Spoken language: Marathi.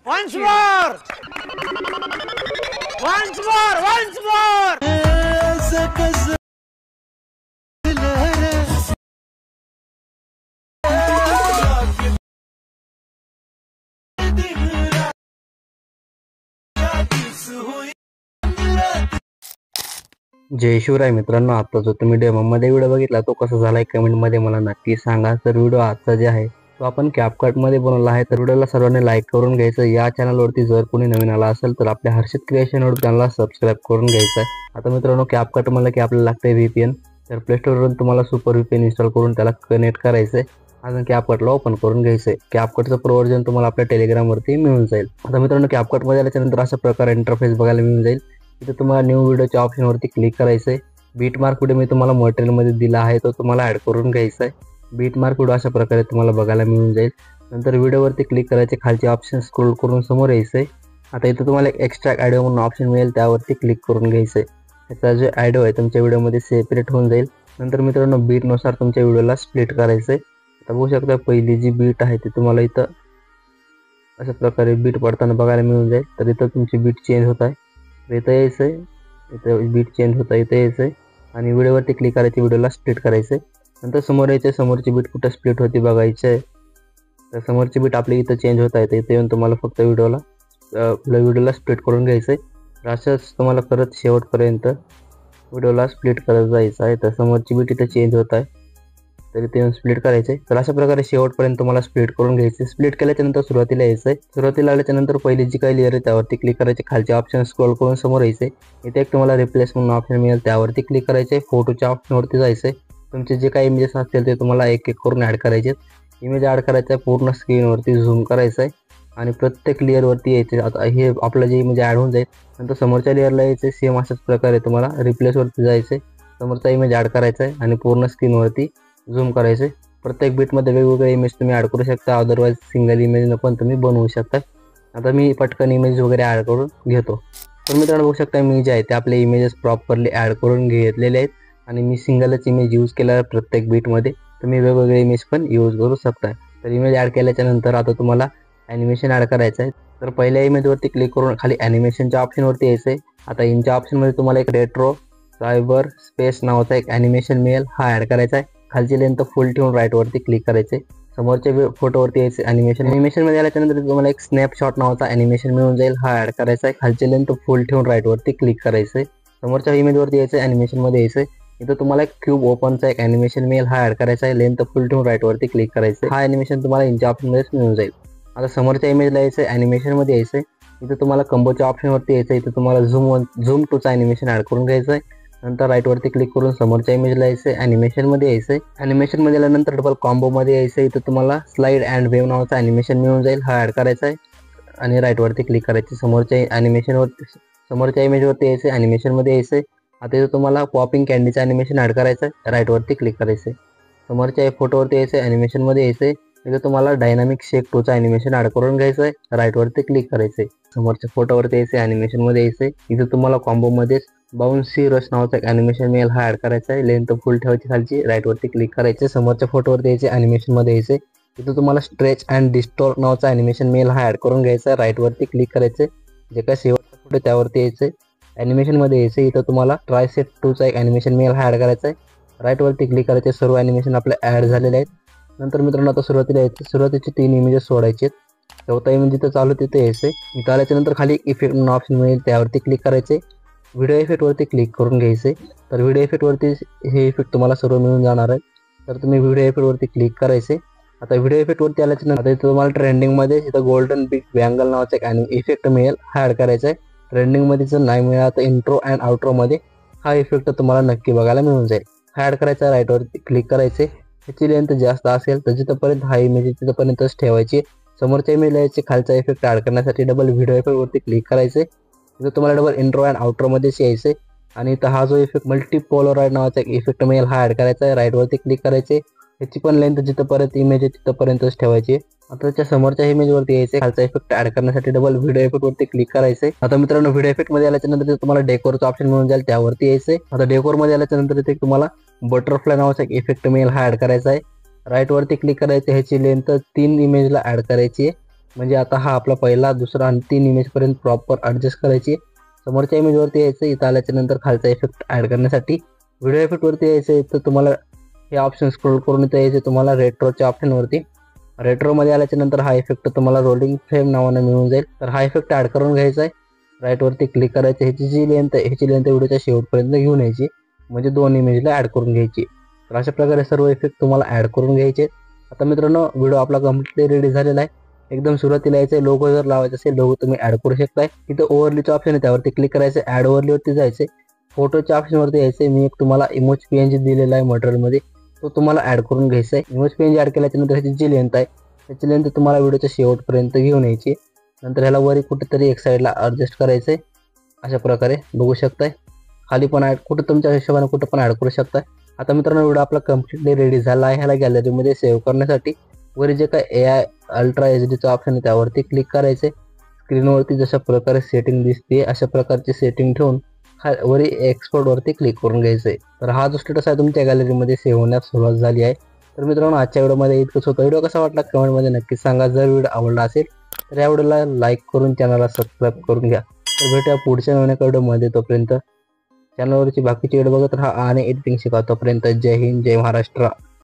Once more! Once more! Once more! जय शिवराय मित्रांनो, आता जो तुम्ही डेमो मध्ये व्हिडिओ बघितला तो कसा झालाय कमेंट मध्ये मला नक्की सांगा। तर व्हिडिओ आजचा जे आहे तो आपण कॅपकट मध्ये बनवला आहे, तर व्हिडिओला सर्वांनी लाईक करून घ्यायचं। या चॅनल वरती जर कोणी नवीन आला असेल तर आपल्या हर्षित क्रिएशन वर चॅनलला सबस्क्राइब करून घ्यायचं आहे। आता मित्रांनो, कॅपकट म्हणलं की आपल्याला लागते VPN, तर प्ले स्टोर वरून तुम्हाला सुपर VPN इन्स्टॉल करून त्याला कनेक्ट करायचंय। अजून कॅपकटला ओपन करून घ्यायचंय। कॅपकटचं प्रो व्हर्जन तुम्हाला आपल्या टेलिग्राम वरती मिळून जाईल। आता मित्रांनो, कॅपकट मध्ये आल्यानंतर अशा प्रकारे इंटरफेस बघायला मिळून जाईल। इथे तुम्हाला न्यू व्हिडिओच्या ऑप्शन वरती क्लिक करायचंय। बीट मार्क व्हिडिओ मी तुम्हाला मटेरियल मध्ये दिला आहे तो तुम्हाला ऍड करून घ्यायचा आहे। बीट मार्क व्हिडिओ अशा प्रकारे तुम्हाला बघायला मिळून जाईल। नंतर व्हिडिओ वरती क्लिक करायचे, खालचे ऑप्शन स्क्रोल करून समोर यायचंय। आता इथे तुम्हाला एक एक्स्ट्रॅक्ट ऑडिओ म्हणून ऑप्शन मिळेल, त्यावरती क्लिक करून घ्यायचंय। त्याचा जो ऑडिओ आहे तुमच्या व्हिडिओमध्ये सेपरेट होऊन जाईल। नंतर मित्रांनो, बीट नुसार तुमच्या व्हिडिओला स्प्लिट करायचंय। आता बघू शकता पहिली जी बीट आहे ती तुम्हाला इथं अशा प्रकारे बीट पडताना बघायला मिळून जाईल। तर इथं तुमची बीट चेंज होत आहे, तर इथं यायचंय, इथं बीट चेंज होत आहे, इथं यायचंय आणि व्हिडिओवरती क्लिक करायचे, व्हिडिओला स्प्लिट करायचंय। नंतर समोर यायचे, समोरची बीट कुठं स्प्लिट होती बघायची आहे। तर समोरची बीट आपली इथं चेंज होत आहे, तर इथे येऊन तुम्हाला फक्त व्हिडिओला स्प्लिट करून घ्यायचंय। तर असंच तुम्हाला करत शेवटपर्यंत व्हिडिओला स्प्लिट करत जायचं आहे। तर समोरची बीट इथं चेंज होत आहे, तर इथे येऊन स्प्लिट करायचे। तर अशा प्रकारे शेवटपर्यंत तुम्हाला स्प्लिट करून घ्यायचे। स्प्लिट केल्याच्या नंतर सुरुवातीला यायचंय। सुरुवातीला आल्याच्या नंतर पहिली जी काही लेअर आहे त्यावरती क्लिक करायचे, खालचे ऑप्शन स्क्रोल करून समोर यायचे। इथे एक तुम्हाला रिप्लेस म्हणून ऑप्शन मिळेल, त्यावरती क्लिक करायचे। फोटोच्या ऑप्शनवरती जायचंय। तुमचे जे काही इमेजेस असतील ते तुम्हाला एक एक करून ऍड करायचे। इमेज ऍड करायचा आहे, पूर्ण स्क्रीनवरती झूम करायचं आहे आणि प्रत्येक लेअरवरती यायचे। आता हे आपलं जे इमेज ऍड होऊन जाईल, नंतर समोरच्या लेअरला यायचे। सेम अशाच प्रकारे तुम्हाला रिप्लेसवरती जायचे, समोरचा इमेज ऍड करायचा आहे आणि पूर्ण स्क्रीनवरती झूम करायचे। प्रत्येक बीटमध्ये वेगवेगळे इमेज तुम्ही ऍड करू शकता, अदरवाइज सिंगल इमेज पण तुम्ही बनवू शकता। आता मी पटकन इमेज वगैरे ऍड करून घेतो। तर मित्रांनो, बघू शकता मी जे आहे ते आपले इमेजेस प्रॉपरली ऍड करून घेतलेले आहेत आणि मी सिंगलच इमेज यूज केला आहे प्रत्येक बीटमध्ये। तुम्ही वेगवेगळे इमेज पण यूज करू शकता। तर इमेज ऍड केल्याच्या नंतर आता तुम्हाला ॲनिमेशन ऍड करायचं आहे। तर पहिल्या इमेजवरती क्लिक करून खाली ॲनिमेशनच्या ऑप्शनवरती यायचं आहे। आता इनच्या ऑप्शनमध्ये तुम्हाला एक रेट्रो सायबर स्पेस नावाचा एक ॲनिमेशन मिळेल, हा ऍड करायचा आहे। खालची लेंथ फुल ठेवून राईट वरती क्लिक करायचे, समोरच्या फोटोवरती यायचे। ॲनिमेशन मध्ये आल्याच्यानंतर तुम्हाला एक स्नॅपशॉट नावाचा ॲनिमेशन मिळून जाईल, हा ऍड करायचा आहे। खालची लेंथ फुल ठेवून राईट वरती क्लिक करायचंय, समोरच्या इमेज वरती यायचं, ॲनिमेशन मध्ये यायचंय। इथं तुम्हाला एक क्यूब ओपनचा एक ॲनिमेशन मिळेल, हा ऍड करायचा आहे। लेंथ फुल ठेवून राईट वरती क्लिक करायचं, हा ॲनिमेशन तुम्हाला इनच्या ऑप्शन मध्येच मिळून जाईल। आता समोरच्या इमेजला यायचं, ॲनिमेशन मध्ये यायचंय। इथं तुम्हाला कंबोच्या ऑप्शन वरती यायचं, इथं तुम्हाला झूम टूचा ॲनिमेशन ऍड करून घ्यायचं आहे। नंतर राईट वरती क्लिक करून समोरच्या इमेजला यायचंय, ॲनिमेशन मध्ये यायचंय। ॲनिमेशन मध्ये आल्यानंतर डबल कॉम्बो मध्ये यायचं, इथं तुम्हाला स्लाइड अँड वेव्ह नावाचा ॲनिमेशन मिळून जाईल, हा ऍड करायचा आहे आणि राईट वरती क्लिक करायचे। समोरच्या इमेज वरती यायचं, ॲनिमेशन मध्ये यायचंय। आता इथं तुम्हाला पॉपिंग कॅन्डीचं ॲनिमेशन ऍड करायचं आहे, राईट वरती क्लिक करायचंय। समोरच्या फोटोवरती यायचं, ॲनिमेशन मध्ये यायचंय। इथं तुम्हाला डायनामिक शेक टूचा ॲनिमेशन ऍड करून घ्यायचं आहे, राईट वरती क्लिक करायचंय। समोरच्या फोटोवरती यायचं, ॲनिमेशन मध्ये यायचंय। इथं तुम्हाला कॉम्बो मध्ये बाउन्सी रश नावाचा एक ॲनिमेशन मिळेल, हा ऍड करायचा आहे। लेंथ फुल ठेवायची खालची, राईट वरती क्लिक करायचे। समोरच्या फोटोवरती यायचे, ॲनिमेशन मध्ये यायचे। इथं तुम्हाला स्ट्रेच अँड डिस्टॉर्ट नावाचा ॲनिमेशन मिळेल, हा ऍड करून घ्यायचा, राईट वरती क्लिक करायचे। जे काय शेवटचा फोटो त्यावरती यायचे, ॲनिमेशन मध्ये यायचे। इथं तुम्हाला ट्रायसेट टूचा एक ॲनिमेशन मिळेल, हा ऍड करायचा आहे, राईट वरती क्लिक करायचे। सर्व ॲनिमेशन आपले ऍड झालेले आहेत। नंतर मित्रांनो, आता सुरुवातीला यायचे, सुरुवातीचे 3 इमेजेस सोडायचे। चौथा इमेज जिथं चालू तिथे यायचे। इथं आल्याच्या नंतर खाली इफेक्ट म्हणून ऑप्शन मिळेल, त्यावरती क्लिक करायचे। व्हिडिओ इफेक्ट वरती क्लिक करून घ्यायचे। तर व्हिडिओ इफेक्ट वरती हे इफेक्ट तुम्हाला सर्व मिळून जाणार आहे, तर तुम्ही व्हिडिओ इफेक्ट वरती क्लिक करायचे। आता व्हिडिओ इफेक्ट वरती आल्याच्या नंतर इथं तुम्हाला ट्रेंडिंग मध्ये इथं गोल्डन बिग बँगल नावाचा एक इफेक्ट मिळेल, हा ऍड करायचा आहे। ट्रेंडिंग मध्ये जर नाही मिळाला तर इंट्रो अँड आउट्रो मध्ये हा इफेक्ट तुम्हाला नक्की बघायला मिळून जाईल, हा ऍड करायचा, राईट वरती क्लिक करायचे। ह्याची लेंथ जास्त असेल तर जिथपर्यंत हा इमेज तिथपर्यंतच ठेवायची। समोरच्या इमेजला यायचे, खालचा इफेक्ट ऍड करण्यासाठी डबल व्हिडिओ इफेक्ट वरती क्लिक करायचे। इथं तुम्हाला डबल इंट्रो अँड आउट्रो मध्येच यायचे आणि इथं हा जो इफेक्ट मल्टीपोलराइड नावाचा एक इफेक्ट मिळेल, हा ऍड करायचा आहे, राईट वरती क्लिक करायचे। ह्याची पण लेंथ जिथपर्यंत इमेज आहे तिथपर्यंतच ठेवायची. आता त्याच्या समोरच्या इमेज वरती यायचे, खालचा इफेक्ट ऍड करण्यासाठी डबल व्हिडिओ इफेक्ट वरती क्लिक करायचंय. आता मित्रांनो व्हिडिओ इफेक्ट मध्ये आल्याच्या नंतर तुम्हाला डेकोरचा ऑप्शन मिळून जाईल, त्यावरती यायचंय. आता डेकोर मध्ये आल्याच्या नंतर इथे तुम्हाला बटरफ्लाय नावाचा एक इफेक्ट मिळेल, हा ऍड करायचा आहे. राईट वरती क्लिक करायचं, ह्याची लेंथ 3 इमेजला ऍड करायची आहे. म्हणजे आता हा आपला पहिला, दुसरा आणि 3 इमेज पर्यंत प्रॉपर ऍडजस्ट करायची. समोरच्या इमेज वरती यायचं, इथं आल्याच्या नंतर खालचा इफेक्ट ऍड करण्यासाठी व्हिडिओ इफेक्ट वरती यायचं. इथं तुम्हाला हे ऑप्शन स्क्रोल करून इथं यायचे तुम्हाला रेट्रोच्या ऑप्शन वरती. रेट्रो मध्ये आल्याच्या नंतर हा इफेक्ट तुम्हाला रोलिंग फ्रेम नावाने मिळून जाईल. तर हा इफेक्ट ऍड करून घ्यायचा आहे. राईट वरती क्लिक करायचं, ह्याची जी लेंथ आहे ह्याची लेंथ व्हिडिओच्या शेवटपर्यंत घेऊन यायची, म्हणजे 2 इमेजला ऍड करून घ्यायची. तर अशा प्रकारे सर्व इफेक्ट तुम्हाला ऍड करून घ्यायचे. आता मित्रांनो व्हिडिओ आपला कम्प्लिटली रेडी झालेला आहे. एकदम सुरुवातीला यायचं, लोगो जर लावायचा असेल लोगो तुम्ही ऍड करू शकताय. इथं ओव्हरलीचं ऑप्शन आहे त्यावरती क्लिक करायचं, ऍड ओव्हरलीवरती जायचे, फोटोच्या ऑप्शन वरती यायचे. मी एक तुम्हाला इमोज पीएनजी दिलेला आहे मटेरियल मध्ये, तो तुम्हाला ऍड करून घ्यायचा आहे. इमोज पीएनजी ऍड केल्याच्या नंतर ह्याची जी लेंथ आहे त्याची लेंथ तुम्हाला व्हिडिओच्या शेवटपर्यंत घेऊन यायची. नंतर ह्याला वरी कुठेतरी एक साईडला ऍडजस्ट करायचंय. अशा प्रकारे बघू शकताय, खाली पण ऍड कुठे तुमच्या हिशोबाने कुठे पण ऍड करू शकताय. आता मित्रांनो व्हिडिओ आपला कम्प्लिटली रेडी झाला आहे. ह्याला गॅलरीमध्ये सेव्ह करण्यासाठी वरी जे काय AI अल्ट्रा HD ऑप्शन आहे त्यावरती क्लिक करायचे. स्क्रीनवरती जशा प्रकारे सेटिंग दिसते अशा प्रकारची सेटिंग ठेवून वरी एक्सपोर्ट वरती क्लिक करून घ्यायचंय. तर हा जो स्टेटस आहे तुमच्या गॅलरीमध्ये सेव्ह होण्यास सुरुवात झाली आहे. तर मित्रांनो आजच्या व्हिडिओमध्ये इतकंच होतं. व्हिडिओ कसा वाटला कमेंटमध्ये नक्की सांगा. जर व्हिडिओ आवडला असेल तर या व्हिडिओला लाईक करून चॅनलला सबस्क्राईब करून घ्या. तर भेटूया पुढच्या नवीन व्हिडिओमध्ये. तोपर्यंत चॅनलवरची बाकीची व्हिडिओ बघत राहा आणि एडिटिंग शिका. तोपर्यंत जय हिंद, जय महाराष्ट्र.